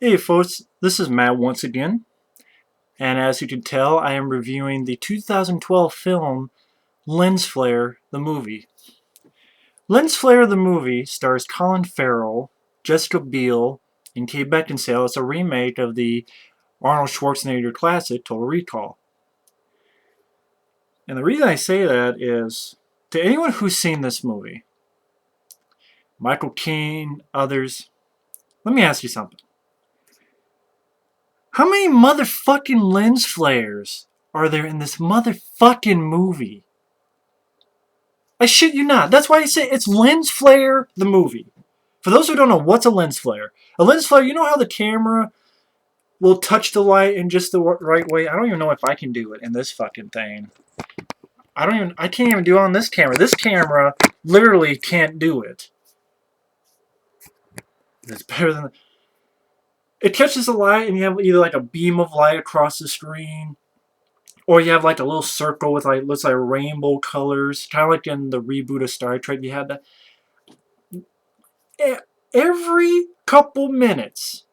Hey folks, this is Matt once again, and as you can tell, I am reviewing the 2012 film Lens Flare, the movie. Lens Flare, the movie, stars Colin Farrell, Jessica Biel, and Kate Beckinsale. It's a remake of the Arnold Schwarzenegger classic Total Recall. And the reason I say that is, to anyone who's seen this movie, Michael Caine, others, let me ask you something. How many motherfucking lens flares are there in this motherfucking movie? I shit you not. That's why I say it's lens flare, the movie. For those who don't know, what's a lens flare, you know how the camera will touch the light in just the right way? I don't even know if I can do it in this fucking thing. I can't even do it on this camera. This camera literally can't do it. It's better than, it catches the light and you have either like a beam of light across the screen, or you have like a little circle with like, looks like rainbow colors, kind of like in the reboot of Star Trek. You had that every couple minutes.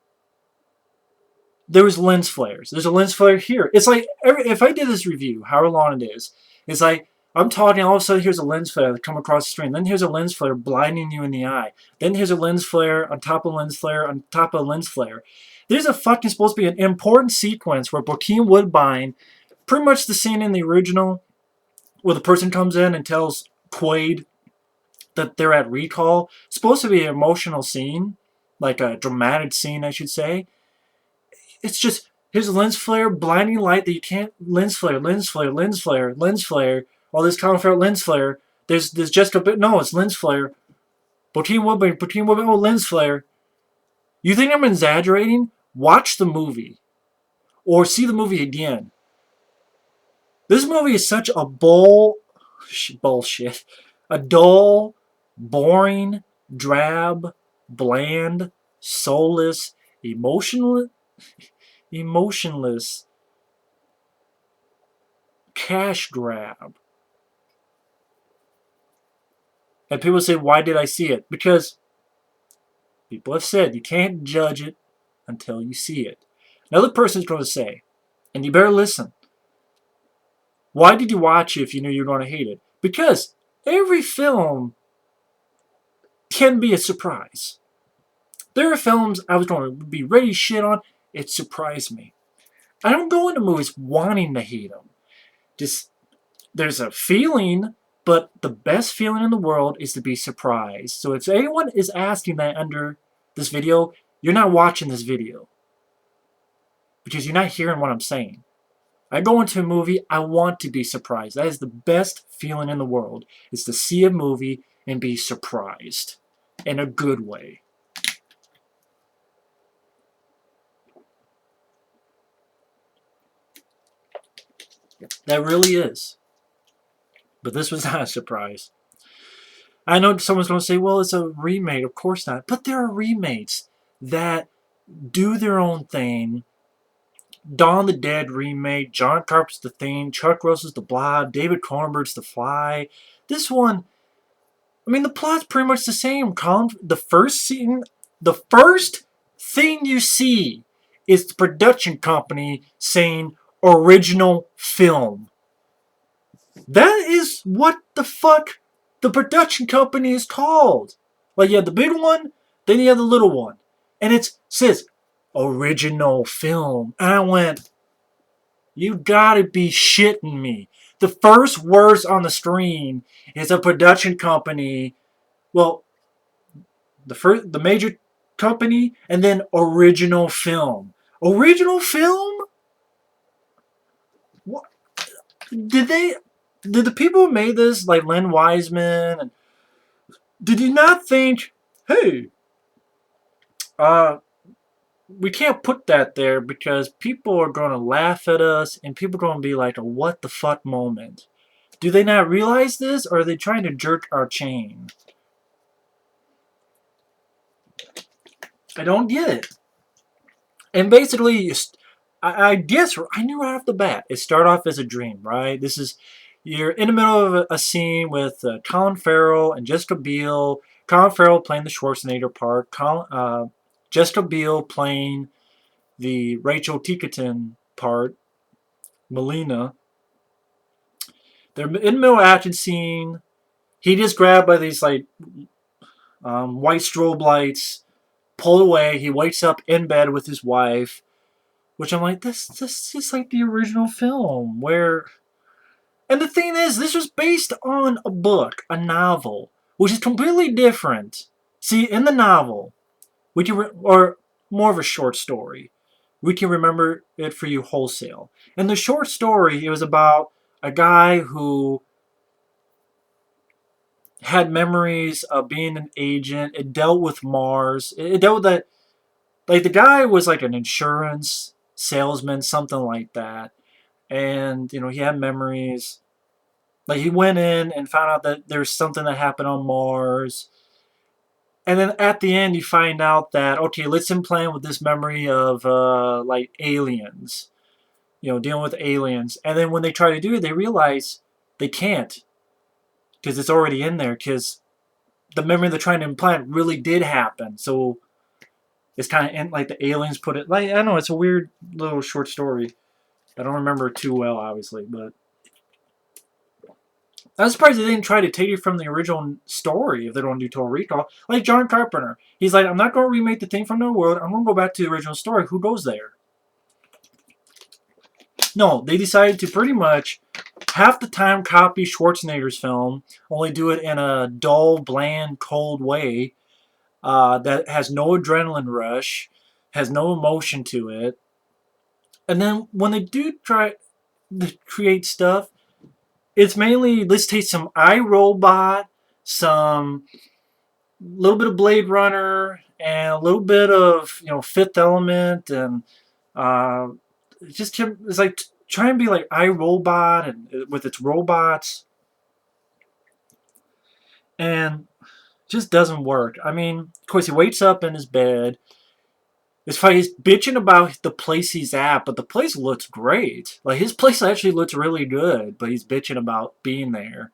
There was lens flares. There's a lens flare here. It's like if I did this review, however long it is, it's like I'm talking, all of a sudden here's a lens flare come across the screen. Then here's a lens flare blinding you in the eye. Then here's a lens flare on top of lens flare on top of lens flare. There's a fucking supposed to be an important sequence where Bokeem Woodbine, pretty much the scene in the original, where the person comes in and tells Quaid that they're at recall. It's supposed to be an emotional scene, like a dramatic scene, I should say. It's just, here's a lens flare, blinding light that you can't, lens flare, lens flare, lens flare, lens flare, all this Colin Farrell lens flare. There's just a bit, no, it's lens flare. Bokeem Woodbine, oh, lens flare. You think I'm exaggerating? Watch the movie. Or see the movie again. This movie is such a bullshit. A dull, boring, drab, bland, soulless, emotionless cash grab. And people say, why did I see it? Because people have said you can't judge it until you see it. Another person's going to say, and you better listen, why did you watch it if you knew you were going to hate it? Because every film can be a surprise. There are films I was going to be ready to shit on. It surprised me. I don't go into movies wanting to hate them. Just, there's a feeling, but the best feeling in the world is to be surprised. So if anyone is asking that under this video, you're not watching this video. Because you're not hearing what I'm saying. I go into a movie, I want to be surprised. That is the best feeling in the world, is to see a movie and be surprised. In a good way. That really is. But this was not a surprise. I know someone's going to say, well, it's a remake. Of course not. But there are remakes that do their own thing. Dawn of the Dead remake, John Carpenter's The Thing, Chuck Russell's The Blob, David Cronenberg's The Fly. This one, I mean, the plot's pretty much the same. The first thing you see is the production company saying original film. That is what the fuck the production company is called. Like, you have the big one, then you have the little one. And it says original film. And I went, you gotta be shitting me. The first words on the screen is a production company. Well, the major company, and then original film. Original film? What? Did they? Did the people who made this, like Len Wiseman, and did you not think, hey, uh, we can't put that there because people are going to laugh at us and people are going to be like a what the fuck moment? Do they not realize this, or are they trying to jerk our chain? I don't get it. And basically, I guess I knew right off the bat it started off as a dream, right? This is, you're in the middle of a scene with Colin Farrell and Jessica Biel. Colin Farrell playing the Schwarzenegger part. Jessica Biel playing the Rachel Ticotin part, Melina. They're in the middle action scene. He gets grabbed by these like white strobe lights, pulled away. He wakes up in bed with his wife, which I'm like, this is like the original film where. And the thing is, this was based on a book, a novel, which is completely different. See, in the novel, we can or more of a short story. We can remember it for You Wholesale. In the short story, it was about a guy who had memories of being an agent. It dealt with Mars. It dealt with that. Like the guy was like an insurance salesman, something like that. And he had memories. Like he went in and found out that there's something that happened on Mars. And then at the end, you find out that okay, let's implant with this memory of like aliens, dealing with aliens. And then when they try to do it, they realize they can't because it's already in there. Because the memory they're trying to implant really did happen. So it's kind of like the aliens put it. Like I don't know, it's a weird little short story. I don't remember it too well, obviously, but I'm surprised they didn't try to take it from the original story if they don't do Total Recall. Like John Carpenter. He's like, I'm not going to remake the thing from the world. I'm going to go back to the original story. Who goes there? No, they decided to pretty much half the time copy Schwarzenegger's film, only do it in a dull, bland, cold way that has no adrenaline rush, has no emotion to it. And then when they do try to create stuff, it's mainly let's take some iRobot, some little bit of Blade Runner, and a little bit of Fifth Element, and uh, it's like try and be like iRobot and with its robots, and just doesn't work. I mean, of course, he wakes up in his bed. It's funny, he's bitching about the place he's at, but the place looks great. Like his place actually looks really good, but he's bitching about being there.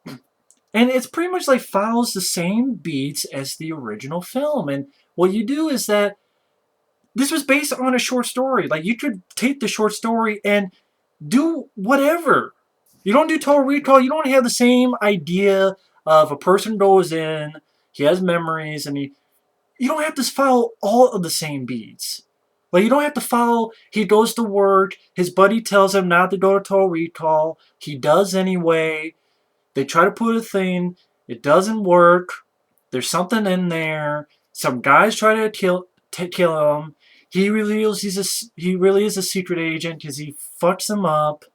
And it's pretty much like follows the same beats as the original film. And what you do is that this was based on a short story. Like you could take the short story and do whatever. You don't do Total Recall. You don't have the same idea of a person goes in, he has memories, and you don't have to follow all of the same beats. Like you don't have to follow. He goes to work. His buddy tells him not to go to Total Recall. He does anyway. They try to put a thing. It doesn't work. There's something in there. Some guys try to kill him. He reveals he really is a secret agent because he fucks him up.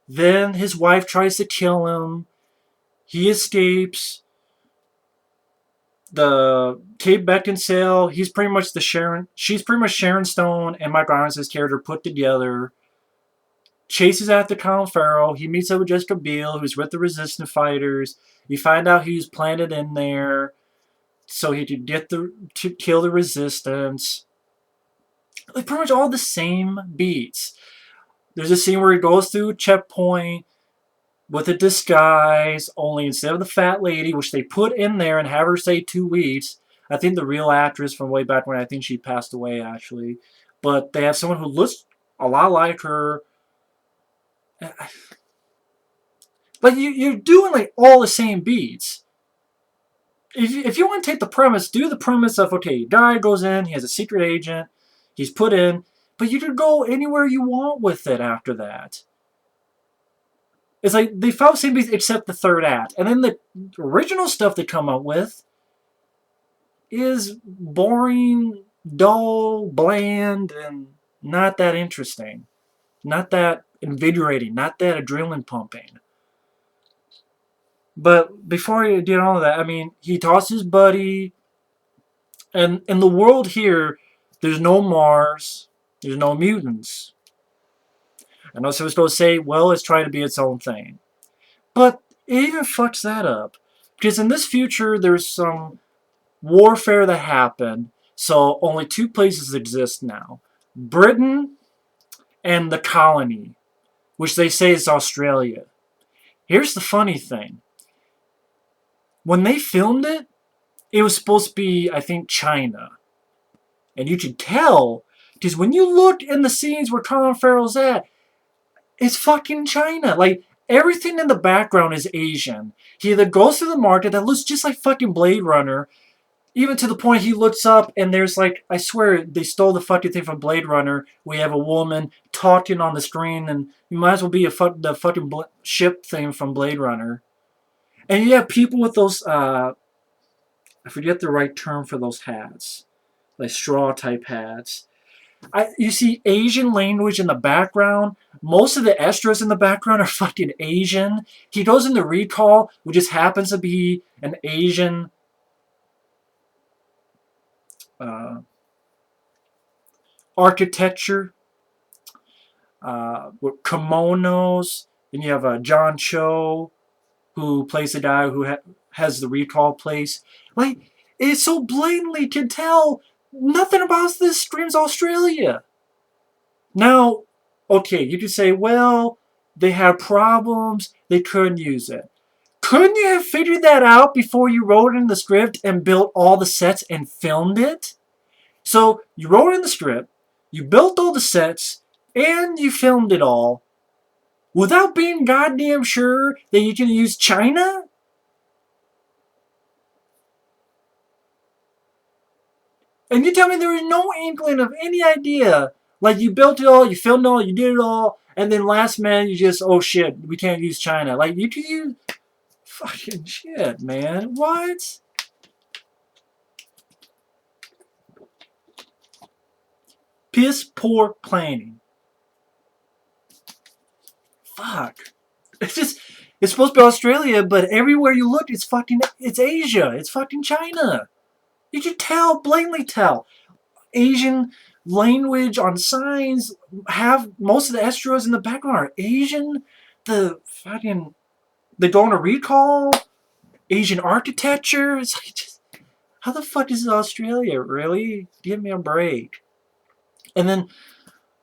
Then his wife tries to kill him. He escapes. The Kate Beckinsale, he's pretty much the Sharon. She's pretty much Sharon Stone and Mike Irons' character put together. Chases after Colin Farrell. He meets up with Jessica Biel, who's with the Resistance fighters. You find out he was planted in there so he could to kill the Resistance. Like pretty much all the same beats. There's a scene where he goes through a checkpoint with a disguise, only instead of the fat lady, which they put in there and have her say 2 weeks. I think the real actress from way back when, I think she passed away actually. But they have someone who looks a lot like her. Like you're doing like all the same beats. If you want to take the premise, do the premise of okay, guy goes in, he has a secret agent, he's put in, but you can go anywhere you want with it after that. It's like they follow the same beats except the third act, and then the original stuff they come up with is boring, dull, bland, and not that interesting, not that invigorating, not that adrenaline pumping. But before he did all of that, I mean, he tossed his buddy, and in the world here, there's no Mars, there's no mutants. I know someone's supposed to say, well, it's trying to be its own thing. But it even fucks that up. Because in this future, there's some warfare that happened, so only 2 places exist now. Britain and the colony, which they say is Australia. Here's the funny thing. When they filmed it, it was supposed to be, I think, China. And you could tell, because when you look in the scenes where Colin Farrell's at, it's fucking China. Like, everything in the background is Asian. He either goes to the market that looks just like fucking Blade Runner, even to the point he looks up and there's like, I swear they stole the fucking thing from Blade Runner. We have a woman talking on the screen, and you might as well be the fucking ship thing from Blade Runner. And you have people with those, I forget the right term for those hats, like straw type hats. You see Asian language in the background. Most of the extras in the background are fucking Asian. He goes into recall, which just happens to be an Asian uh, architecture with kimonos. Then you have John Cho, who plays the guy who has the recall place. Like, it so blatantly can tell nothing about this screams Australia. Now, okay, you could say, well, they had problems, they couldn't use it. Couldn't you have figured that out before you wrote it in the script and built all the sets and filmed it? So, you wrote it in the script, you built all the sets, and you filmed it all without being goddamn sure that you can use China? And you tell me there was no inkling of any idea. Like, you built it all, you filmed it all, you did it all, and then last minute you just, oh shit, we can't use China. Like, you can use fucking shit, man. What? Piss poor planning. Fuck. It's just, it's supposed to be Australia, but everywhere you look, it's Asia. It's fucking China. You can tell, blatantly tell. Asian language on signs have most of the extras in the background are Asian. The fucking, they go on a recall. Asian architecture. It's like, just, how the fuck is Australia? Really? Give me a break. And then,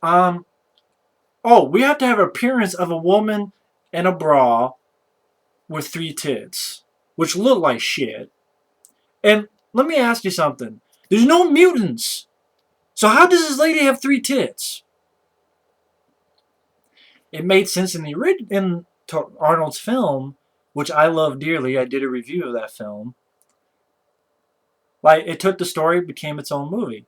um, oh, we have to have an appearance of a woman in a bra with 3 tits, which look like shit. And let me ask you something. There's no mutants. So how does this lady have 3 tits? It made sense in Arnold's film, which I love dearly. I did a review of that film. Like, it took the story, became its own movie.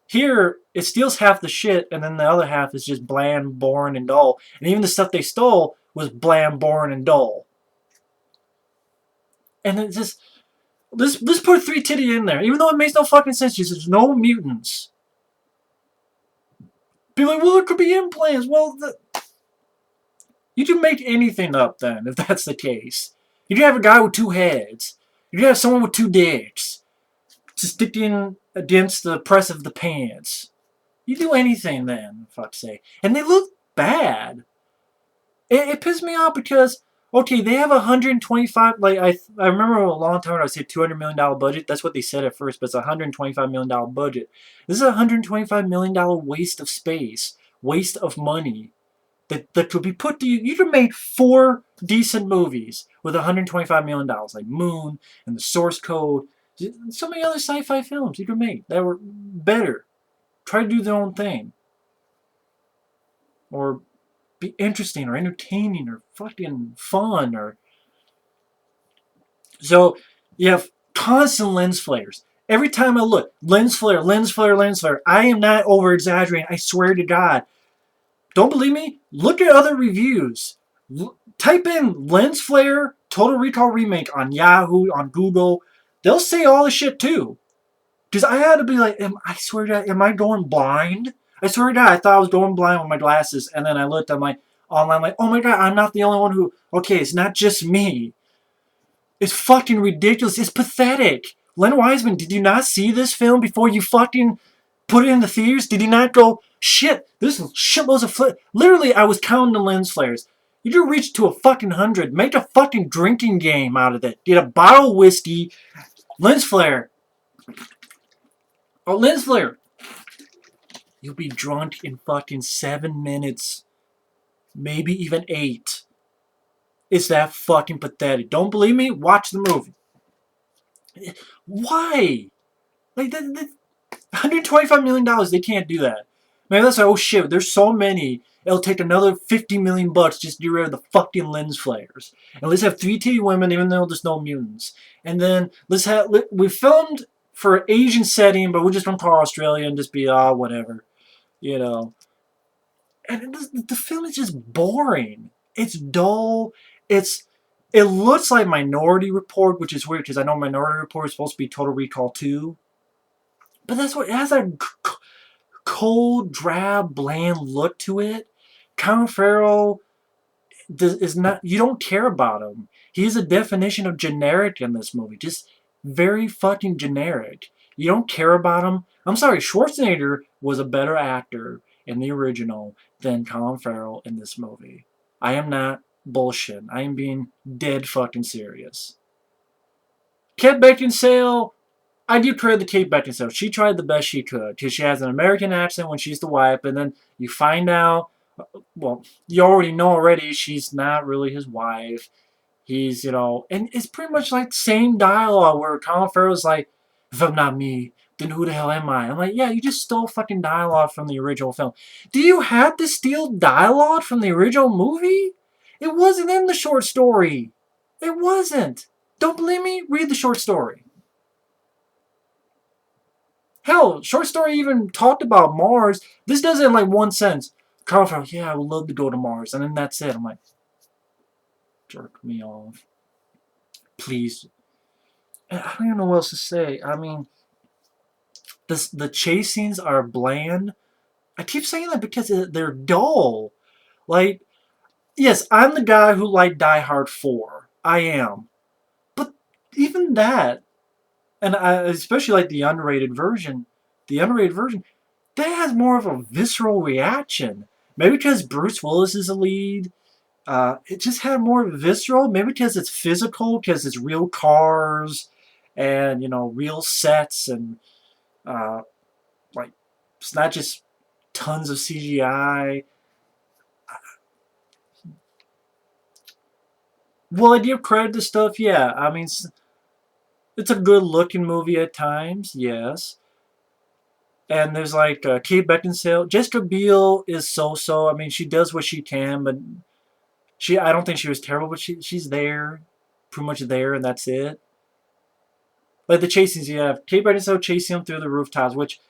Here, it steals half the shit, and then the other half is just bland, boring, and dull. And even the stuff they stole was bland, boring, and dull. And it just, let's put 3 titty in there, even though it makes no fucking sense. Just, there's no mutants. Be like, well, it could be implants. Well, you can make anything up then, if that's the case. You can have a guy with 2 heads. You can have someone with 2 dicks. Just sticking against the press of the pants. You do anything then, fuck's sake. And they look bad. It pissed me off because, okay, they have 125, like, I remember a long time ago I said $200 million budget. That's what they said at first, but it's a $125 million budget. This is a $125 million waste of space, waste of money that could be put to you. You could make 4 decent movies with $125 million, like Moon and The Source Code. So many other sci-fi films you could make that were better. Try to do their own thing. Or be interesting or entertaining or fucking fun or so you have constant lens flares. Every time I look, lens flare, lens flare, lens flare. I am not over exaggerating. I swear to God. Don't believe me? Look at other reviews. Type in lens flare Total Recall remake on Yahoo, on Google. They'll say all the shit too. Because I had to be like, I swear to God, am I going blind? I swear to God, I thought I was going blind with my glasses, and then I looked at my online, like, oh my God, I'm not the only one who. Okay, it's not just me. It's fucking ridiculous. It's pathetic. Len Wiseman, did you not see this film before you fucking put it in the theaters? Did you not go, shit, this is shitloads of flare? Literally, I was counting the lens flares. You could reach to a fucking 100. Make a fucking drinking game out of it. Get a bottle of whiskey, lens flare. Oh, lens flare. You'll be drunk in fucking 7 minutes. Maybe even 8. It's that fucking pathetic. Don't believe me? Watch the movie. Why? Like that $125 million, they can't do that. Maybe that's like, oh shit, there's so many. It'll take another $50 million just to get rid of the fucking lens flares. And let's have three titty women, even though there's no mutants. And then we filmed for Asian setting, but we're just gonna call Australia and just be whatever, you know. And the film is just boring. It's dull. It's it looks like Minority Report, which is weird because I know Minority Report is supposed to be Total Recall 2. But that's what it has, a cold, drab, bland look to it. Colin Farrell is not. You don't care about him. He's a definition of generic in this movie. Just very fucking generic. You don't care about him. I'm sorry, Schwarzenegger was a better actor in the original than Colin Farrell in this movie. I am not bullshit. I am being dead fucking serious. Kate Beckinsale, I do credit the Kate Beckinsale. She tried the best she could because she has an American accent when she's the wife, and then you find out, well, you already know already she's not really his wife. He's, and it's pretty much like same dialogue where Colin Farrell's like, if I'm not me, then who the hell am I? I'm like, yeah, you just stole fucking dialogue from the original film. Do you have to steal dialogue from the original movie? It wasn't in the short story. It wasn't. Don't believe me? Read the short story. Hell, short story even talked about Mars. This does it in like one sentence. Carl Farrell, yeah, I would love to go to Mars, and then that's it. I'm like, jerk me off, please. I don't even know what else to say. I mean, the chase scenes are bland. I keep saying that because they're dull. Like, yes, I'm the guy who liked Die Hard 4. I am, but even that, and I especially like the unrated version. The unrated version that has more of a visceral reaction. Maybe because Bruce Willis is the lead. It just had more visceral. Maybe because it's physical, because it's real cars and real sets and uh, like it's not just tons of CGI. Will I give credit to stuff? Yeah, I mean it's a good looking movie at times. Yes. And there's like Kate Beckinsale. Jessica Biel is so. I mean, she does what she can, but I don't think she was terrible, but she's there, pretty much there, and that's it. Like the chasings, you have Kate Beckinsale chasing him through the rooftops, which,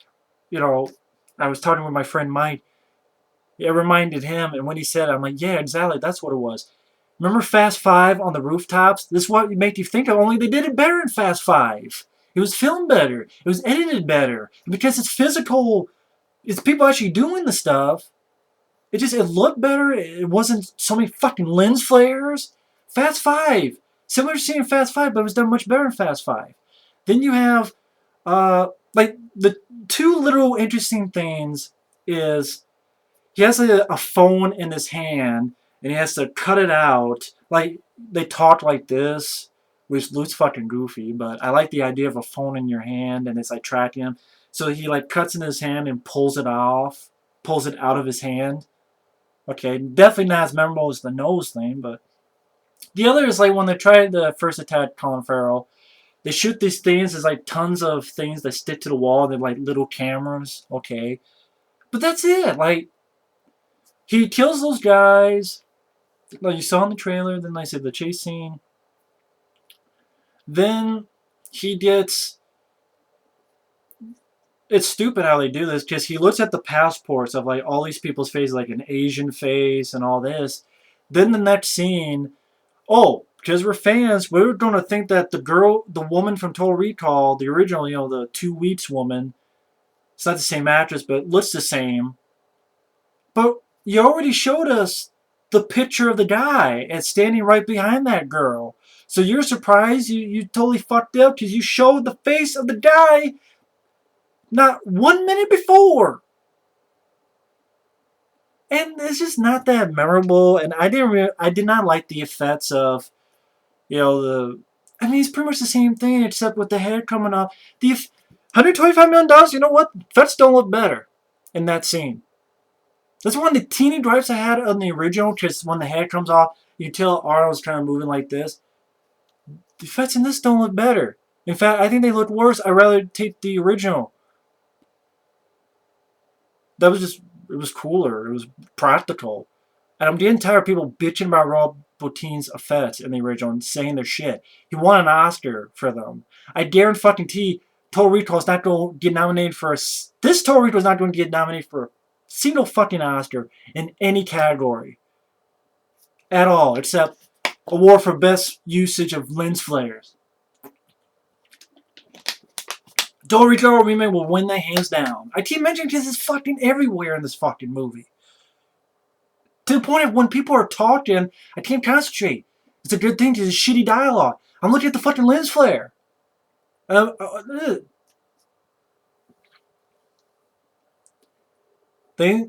you know, I was talking with my friend Mike. It reminded him, and when he said it, I'm like, yeah, exactly, that's what it was. Remember Fast Five on the rooftops? This is what make you think of, only they did it better in Fast Five. It was filmed better. It was edited better. Because it's physical, it's people actually doing the stuff. It looked better. It wasn't so many fucking lens flares. Fast Five. Similar to seeing Fast Five, but it was done much better in Fast Five. Then you have like the two little interesting things is he has a phone in his hand and he has to cut it out. Like they talk like this, which looks fucking goofy, but I like the idea of a phone in your hand and it's like tracking him. So he like cuts in his hand and pulls it off, pulls it out of his hand. Okay, definitely not as memorable as the nose thing, but the other is like when they tried to first attack Colin Farrell, they shoot these things. There's like tons of things that stick to the wall. They're like little cameras. Okay, but that's it. Like he kills those guys. Like you saw in the trailer. Then I said the chase scene. Then he gets. It's stupid how they do this because he looks at the passports of like all these people's faces, like an Asian face and all this. Then the next scene, oh, because we're fans, we're going to think that the woman from Total Recall, the original, the 2 weeks woman, it's not the same actress, but looks the same. But you already showed us the picture of the guy and standing right behind that girl. So you're surprised you totally fucked up because you showed the face of the guy not 1 minute before. And it's just not that memorable. And I did not like the effects of the. I mean, it's pretty much the same thing except with the head coming off. The $125 million. You know what? Effects don't look better in that scene. That's one of the teeny gripes I had on the original. Because when the head comes off, you can tell Arnold's kind of moving like this. The effects in this don't look better. In fact, I think they looked worse. I'd rather take the original. That was just, it was cooler. It was practical. And I'm getting tired of people bitching about Rob Bottin's effects in the original and saying their shit. He won an Oscar for them. I guarantee Total Recall is not going to get nominated for a. This Total Recall is not going to get nominated for a single fucking Oscar in any category at all, except award for best usage of lens flares. Total Recall remake will win that hands down. I keep mentioning because it's fucking everywhere in this fucking movie. To the point of when people are talking, I can't concentrate. It's a good thing because it's shitty dialogue. I'm looking at the fucking lens flare. Uh, uh, uh, they,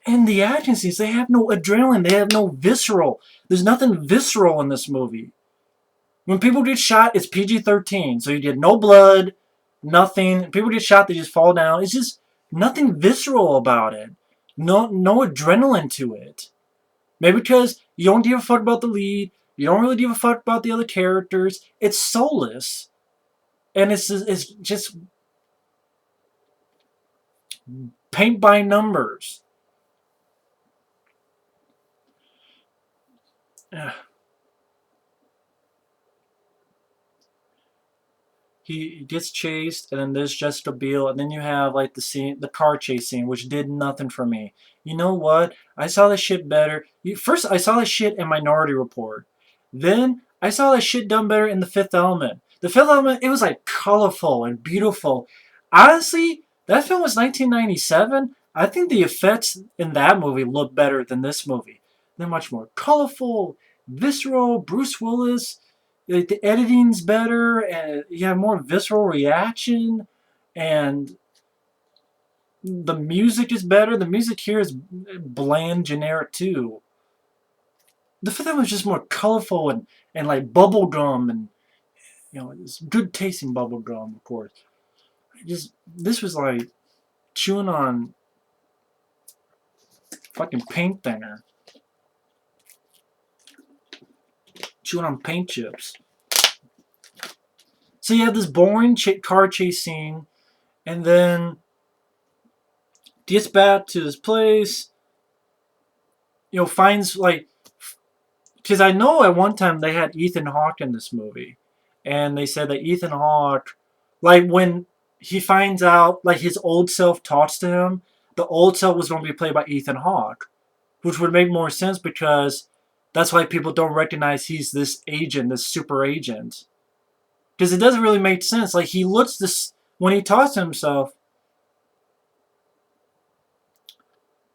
and the action scenes, they have no adrenaline. They have no visceral. There's nothing visceral in this movie. When people get shot, it's PG-13, so you get no blood, nothing. People get shot, they just fall down. It's just nothing visceral about it. No adrenaline to it. Maybe because you don't give a fuck about the lead, you don't really give a fuck about the other characters. It's soulless, and it's just paint by numbers. Ugh. He gets chased, and then there's Jessica Biel, and then you have like the car chase scene, which did nothing for me. You know what? I saw this shit better. First, I saw this shit in Minority Report. Then I saw this shit done better in The Fifth Element. The Fifth Element, it was like colorful and beautiful. Honestly, that film was 1997. I think the effects in that movie look better than this movie. They're much more colorful, visceral. Bruce Willis, the editing's better, and you have more visceral reaction, and the music is better. The music here is bland, generic too. The fifth one was just more colorful and like bubblegum, and it's good tasting bubblegum, of course. Just this was like chewing on fucking paint thinner, chewing on paint chips. So you have this boring car chase scene, and then gets back to his place. Finds like, because I know at one time they had Ethan Hawke in this movie, and they said that Ethan Hawke, like when he finds out, like his old self talks to him, the old self was going to be played by Ethan Hawke, which would make more sense because that's why people don't recognize he's this agent, this super agent, because it doesn't really make sense. Like he looks this when he talks to himself,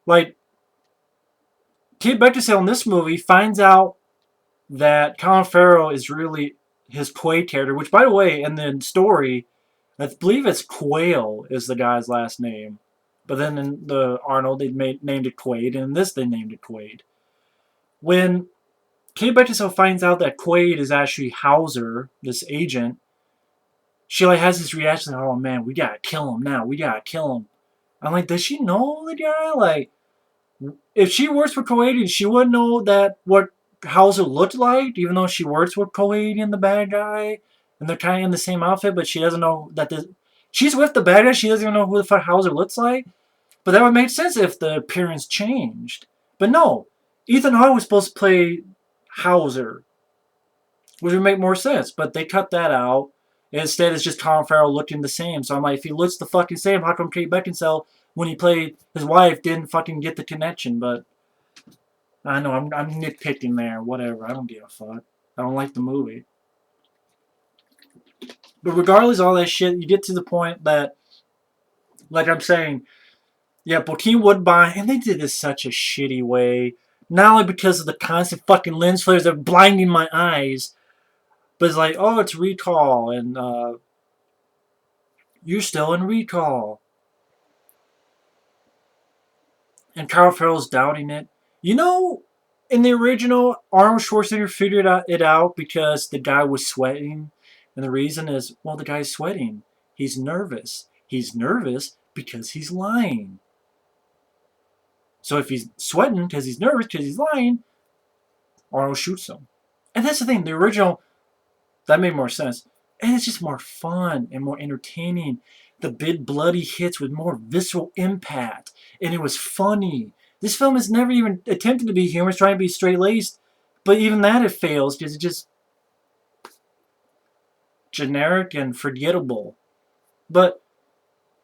like Kate Beckinsale in this movie finds out that Colin Farrell is really his Quaid character, which, by the way, in the story, I believe it's Quayle is the guy's last name. But then in the Arnold, named it Quaid, and in this, they named it Quaid. When Kate Beckinsale finds out that Quaid is actually Hauser, this agent, she like has this reaction like, oh man, we gotta kill him now. We gotta kill him. I'm like, does she know the guy? Like, if she works for Kuwaiti, she wouldn't know that what Hauser looked like, even though she works with Kuwaiti and the bad guy, and they're kind of in the same outfit, but she doesn't know that she's with the bad guy. She doesn't even know who the fuck Hauser looks like. But that would make sense if the appearance changed. But no, Ethan Hawke was supposed to play Hauser, which would make more sense. But they cut that out. Instead, it's just Colin Farrell looking the same. So I'm like, if he looks the fucking same, how come Kate Beckinsale, when he played his wife, didn't fucking get the connection? But I know I'm nitpicking there. Whatever. I don't give a fuck. I don't like the movie. But regardless of all that shit, you get to the point that, like I'm saying, yeah, Bokeem Woodbine, and they did this such a shitty way. Not only because of the constant fucking lens flares that are blinding my eyes, but it's like, oh, it's recall, and you're still in recall. And Carl Farrell's doubting it. In the original, Arnold Schwarzenegger figured it out because the guy was sweating. And the reason is, well, the guy's sweating. He's nervous. He's nervous because he's lying. So if he's sweating because he's nervous because he's lying, Arnold shoots him. And that's the thing. The original, That made more sense. And it's just more fun and more entertaining. The big bloody hits with more visceral impact. And it was funny. This film has never even attempted to be humorous, trying to be straight laced. But even that it fails because it's just generic and forgettable. But,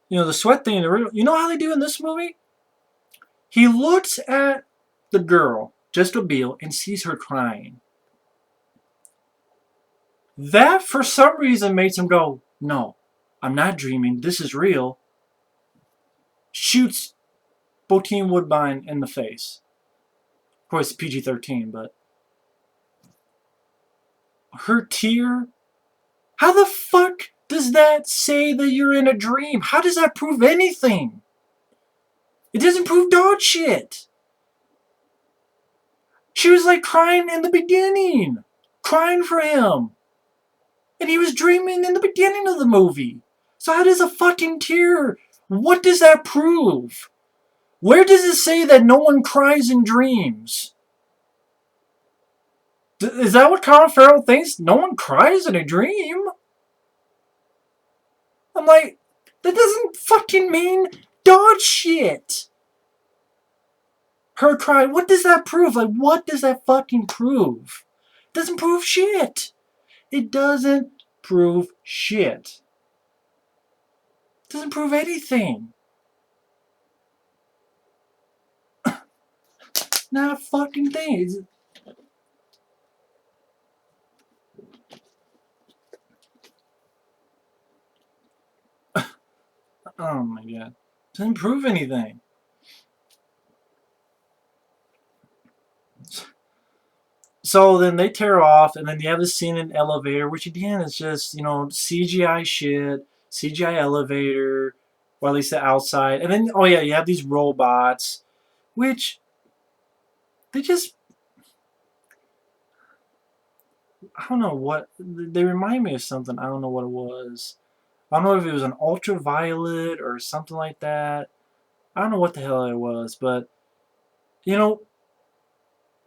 the sweat thing, you know how they do in this movie? He looks at the girl, Jessica Biel, and sees her crying. That, for some reason, makes him go, no, I'm not dreaming. This is real. Shoots Bokeem Woodbine in the face. Of course, PG-13, but her tear. How the fuck does that say that you're in a dream? How does that prove anything? It doesn't prove dog shit. She was like crying in the beginning. Crying for him. And he was dreaming in the beginning of the movie. So how does a fucking tear? What does that prove? Where does it say that no one cries in dreams? Is that what Colin Farrell thinks? No one cries in a dream? I'm like, that doesn't fucking mean dog shit. Her cry, what does that prove? Like, what does that fucking prove? It doesn't prove shit. It doesn't prove shit. It doesn't prove anything. Not a fucking thing. Oh my god. It doesn't prove anything. So then they tear off, and then you have this scene in the elevator, which again is just, CGI shit, CGI elevator, or at least the outside. And then, oh yeah, you have these robots, which they just, I don't know what, they remind me of something. I don't know what it was. I don't know if it was an ultraviolet or something like that. I don't know what the hell it was, but, you know,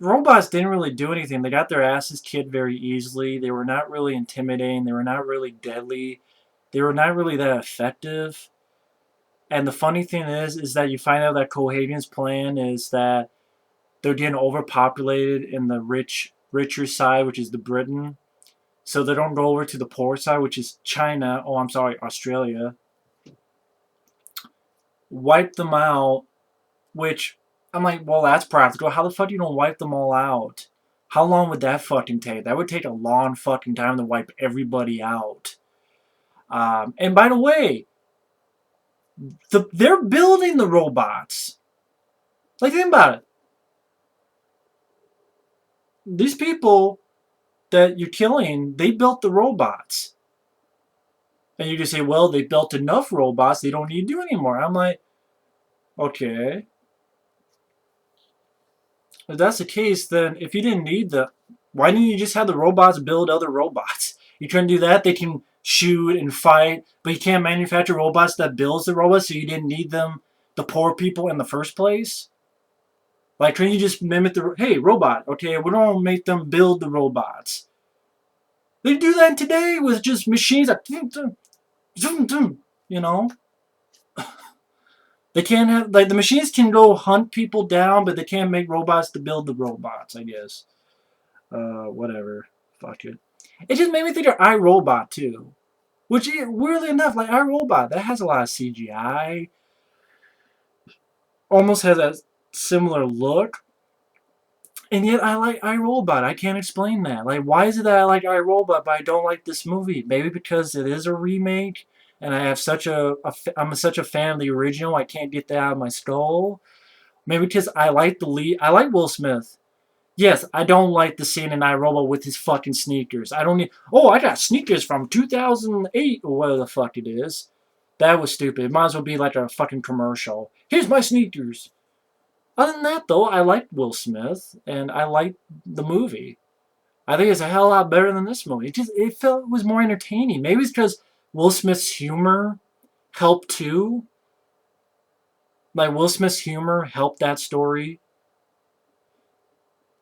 robots didn't really do anything. They got their asses kicked very easily. They were not really intimidating. They were not really deadly. They were not really that effective. And the funny thing is that you find out that Cohasian's plan is that they're getting overpopulated in the richer side, which is the Britain. So they don't go over to the poor side, which is China. Oh, I'm sorry, Australia. Wipe them out, which I'm like, well, that's practical. How the fuck do you don't wipe them all out? How long would that fucking take? That would take a long fucking time to wipe everybody out. And by the way, they're building the robots. Like, think about it. These people that you're killing, they built the robots. And you just say, well, they built enough robots, they don't need to do anymore. I'm like, okay. If that's the case, then if you didn't need why didn't you just have the robots build other robots? You trying to do that, they can shoot and fight, but you can't manufacture robots that builds the robots, so you didn't need the poor people in the first place? Like, can you just mimic hey, robot, okay, we don't make them build the robots. They do that today with just machines that, zoom, zoom, you know? They can't have, like, the machines can go hunt people down, but they can't make robots to build the robots, I guess. Whatever. Fuck it. It just made me think of iRobot, too. Which, weirdly enough, like, iRobot, that has a lot of CGI. Almost has a similar look. And yet I like iRobot. I can't explain that. Like, why is it that I like iRobot, but I don't like this movie? Maybe because it is a remake, and I have I'm such a fan of the original, I can't get that out of my skull. Maybe because I like the lead. I like Will Smith. Yes, I don't like the scene in iRobot with his fucking sneakers. I don't need. Oh, I got sneakers from 2008 or whatever the fuck it is. That was stupid. It might as well be like a fucking commercial. Here's my sneakers. Other than that, though, I liked Will Smith and I liked the movie. I think it's a hell of a lot better than this movie. It felt it was more entertaining. Maybe it's because Will Smith's humor helped too. Like Will Smith's humor helped that story.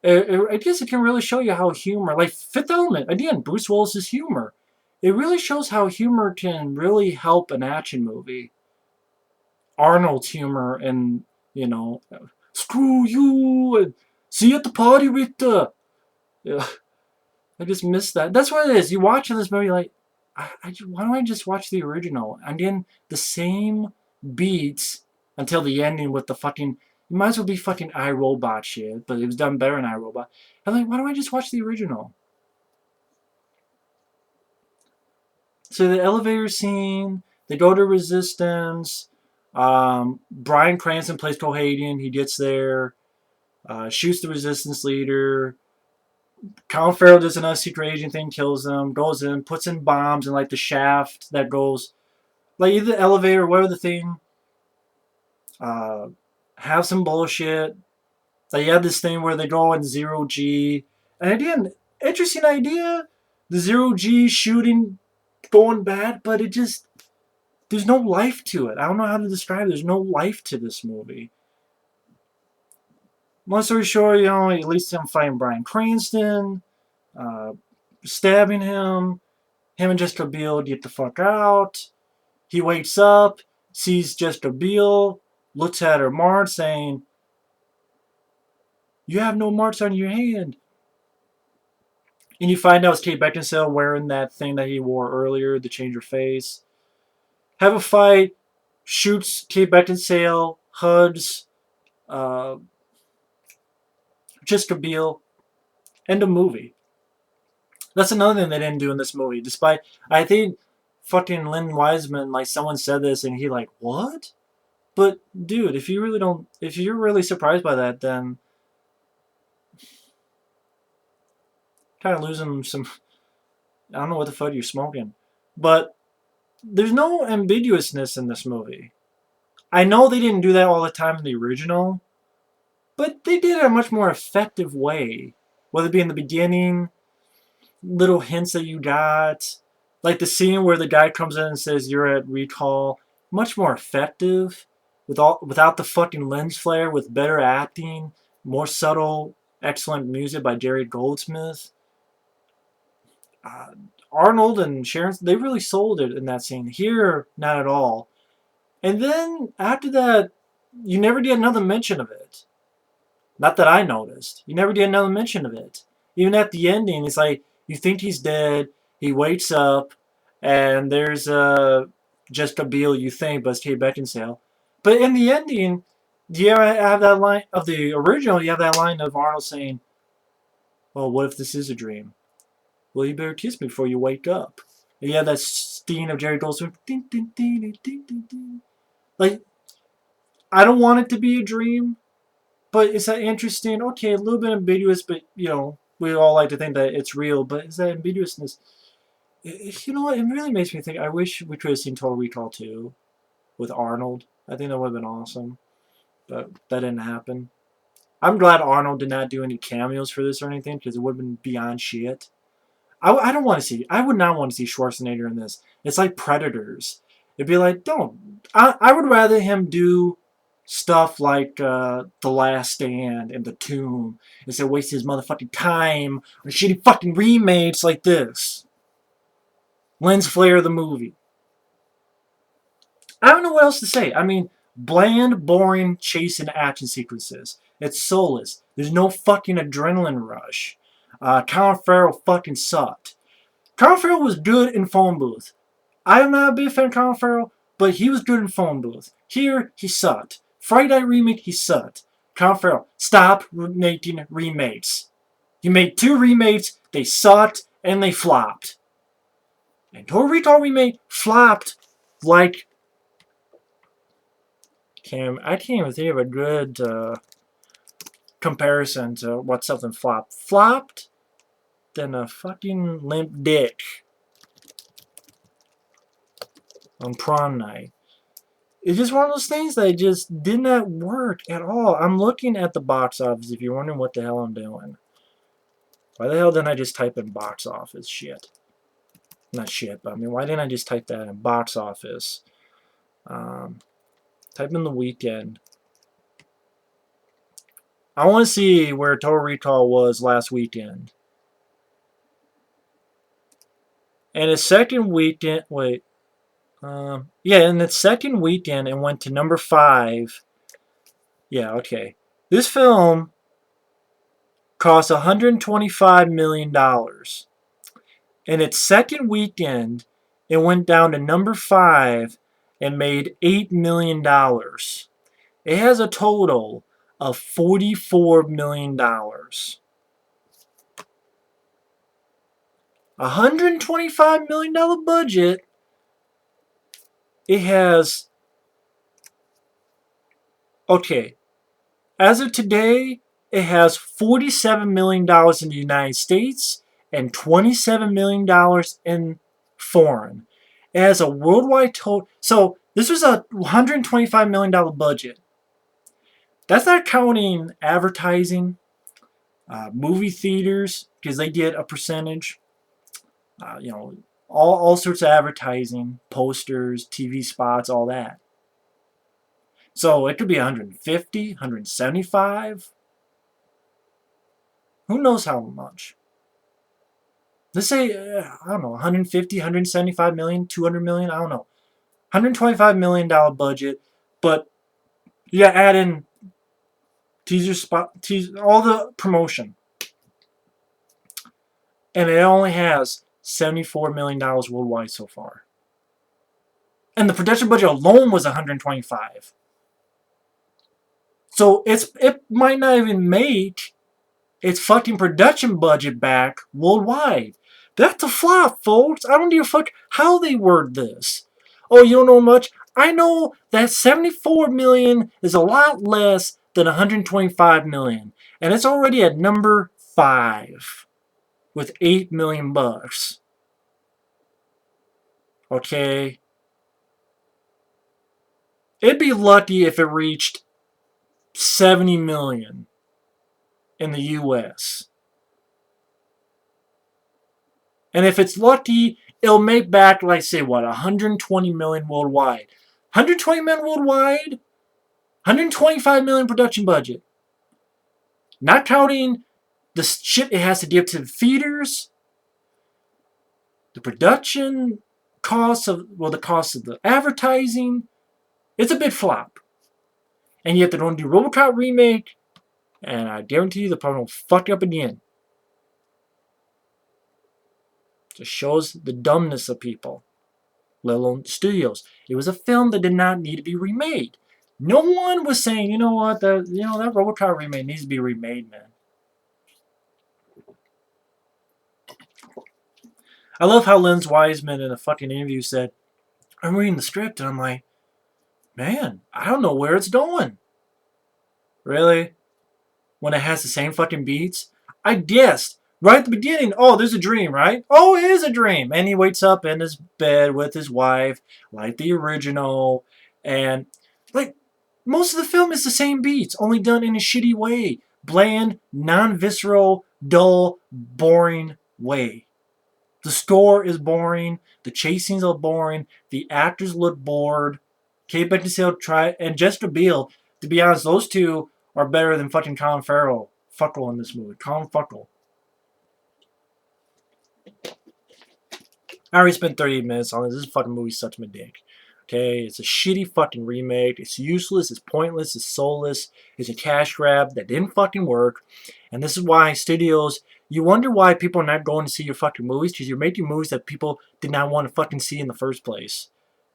I guess it can really show you how humor, like Fifth Element, again, Bruce Willis's humor. It really shows how humor can really help an action movie. Arnold's humor and, you know, screw you, and see you at the party with the. Yeah, I just miss that. That's what it is. You watch this movie like, why don't I just watch the original? And then the same beats until the ending with the fucking. It might as well be fucking iRobot shit, but it was done better in iRobot. I'm like, why don't I just watch the original? So the elevator scene, they go to Resistance. Bryan Cranston plays Cohadian. He gets there, shoots the Resistance leader. Colin Farrell does another secret agent thing, kills him, goes in, puts in bombs in like the shaft that goes, like either the elevator or whatever the thing. Uh, have some bullshit. Like you have this thing where they go in zero G. And again, interesting idea. The zero G shooting going bad, but it just there's no life to it. I don't know how to describe it. There's no life to this movie. Long story short, you know, at least I'm fighting Bryan Cranston, uh, stabbing him. Him and Jessica Biel get the fuck out. He wakes up, sees Jessica Biel, looks at her mark, saying, "You have no marks on your hand." And you find out it's Kate Beckinsale wearing that thing that he wore earlier to change her face. Have a fight, shoots Kate Beckinsale, hugs uh, Jessica Biel, end of movie. That's another thing they didn't do in this movie. Despite, I think fucking Lynn Wiseman, like someone said this and he like, what? But dude, if you really don't, if you're really surprised by that, then kind of losing some. I don't know what the fuck you're smoking, but there's no ambiguousness in this movie. I know they didn't do that all the time in the original, but they did it a much more effective way. Whether it be in the beginning, little hints that you got, like the scene where the guy comes in and says you're at recall, much more effective without the fucking lens flare, with better acting, more subtle, excellent music by Jerry Goldsmith. Uh, Arnold and Sharon, they really sold it in that scene. Here, not at all. And then after that, you never get another mention of it. Not that I noticed. You never get another mention of it. Even at the ending, it's like you think he's dead. He wakes up, and there's Jessica Biel. You think, but it's Kate Beckinsale. But in the ending, do you have that line of the original? You have that line of Arnold saying, "Well, what if this is a dream? Well, you better kiss me before you wake up." And you have that scene of Jerry Goldsmith. Ding, ding, ding, ding, ding, ding, ding. Like, I don't want it to be a dream. But is that interesting? Okay, a little bit ambiguous, but you know, we all like to think that it's real. But is that ambiguousness? You know what? It really makes me think. I wish we could have seen Total Recall 2 with Arnold. I think that would have been awesome, but that didn't happen. I'm glad Arnold did not do any cameos for this or anything because it would have been beyond shit. I don't want to see. I would not want to see Schwarzenegger in this. It's like Predators. It'd be like, don't. I would rather him do stuff like The Last Stand and The Tomb instead of wasting his motherfucking time on shitty fucking remakes like this. Lens flare the movie. I don't know what else to say. I mean, bland, boring chase and action sequences. It's soulless. There's no fucking adrenaline rush. Colin Farrell fucking sucked. Colin Farrell was good in Phone Booth. I'm not a big fan of Colin Farrell, but he was good in Phone Booth. Here, he sucked. Friday Night Remake, he sucked. Colin Farrell, stop making remakes. You made 2 remakes, they sucked, and they flopped. And Total Recall Remake flopped like... I can't even think of a good comparison to what something flopped. Flopped than a fucking limp dick on prom night. It's just one of those things that just did not work at all. I'm looking at the box office if you're wondering what the hell I'm doing. Why the hell didn't I just type in box office shit? Not shit, but I mean, why didn't I just type that in box office? Type in the weekend. I want to see where Total Recall was last weekend. And its second weekend, wait, yeah, in its second weekend, it went to number 5. Yeah, okay. This film cost $125 million. In its second weekend, it went down to number 5 and made $8 million. It has a total of $44 million. $125 million budget. It has, okay, as of today, it has $47 million in the United States and $27 million in foreign. It has a worldwide total. So this was a $125 million budget. That's not counting advertising, movie theaters, because they get a percentage. You know, all sorts of advertising, posters, TV spots, all that. So it could be 150, 175. Who knows how much? Let's say, I don't know, 150, 175 million, 200 million, I don't know. $125 million budget, but you add in teaser spot, all the promotion. And it only has $74 million worldwide so far. And the production budget alone was 125. So it might not even make its fucking production budget back worldwide. That's a flop, folks. I don't give a fuck how they word this. Oh, you don't know much? I know that 74 million is a lot less than 125 million. And it's already at number 5 with 8 million bucks. Okay? It'd be lucky if it reached 70 million in the US. And if it's lucky, it'll make back, like, say, what, 120 million worldwide. 120 million worldwide? 125 million production budget. Not counting the shit it has to give to the theaters, the production costs of, well, the cost of the advertising. It's a big flop. And yet they're going to do RoboCop remake, and I guarantee you they'll probably fuck it up again. Just shows the dumbness of people, let alone studios. It was a film that did not need to be remade. No one was saying, you know what, that RoboCop remake needs to be remade, man. I love how Lens Wiseman in a fucking interview said, I'm reading the script and I'm like, man, I don't know where it's going. Really? When it has the same fucking beats? I guessed right at the beginning, oh, there's a dream, right? Oh, it is a dream. And he wakes up in his bed with his wife, like the original. And, like, most of the film is the same beats, only done in a shitty way. Bland, non-visceral, dull, boring way. The score is boring. The chase scenes are boring. The actors look bored. Kate Beckinsale and Jessica Biel. To be honest, those two are better than fucking Colin Farrell. Fuckle in this movie. Colin Fuckle. I already spent 38 minutes on this. This fucking movie sucks my dick. Okay, it's a shitty fucking remake. It's useless. It's pointless. It's soulless. It's a cash grab that didn't fucking work. And this is why studios, you wonder why people are not going to see your fucking movies, because you're making movies that people did not want to fucking see in the first place.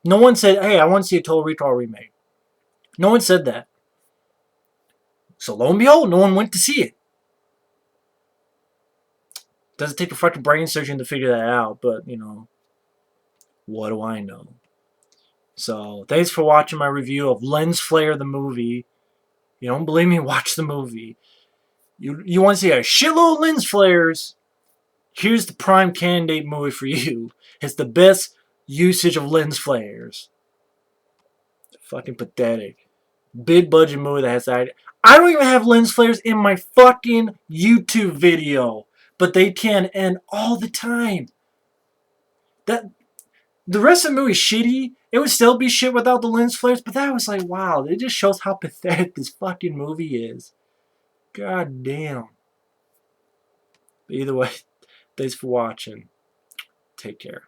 No one said, hey, I want to see a Total Recall remake. No one said that. So lo and behold, no one went to see it. Doesn't take a fucking brain surgeon to figure that out, but, you know, what do I know? So, thanks for watching my review of Lens Flare the movie. You don't believe me? Watch the movie. You want to see a shitload of lens flares? Here's the prime candidate movie for you. It's the best usage of lens flares. Fucking pathetic. Big budget movie that has that. I don't even have lens flares in my fucking YouTube video, but they can, and all the time. That the rest of the movie is shitty. It would still be shit without the lens flares, but that was like, wow, it just shows how pathetic this fucking movie is. God damn. But either way, thanks for watching. Take care.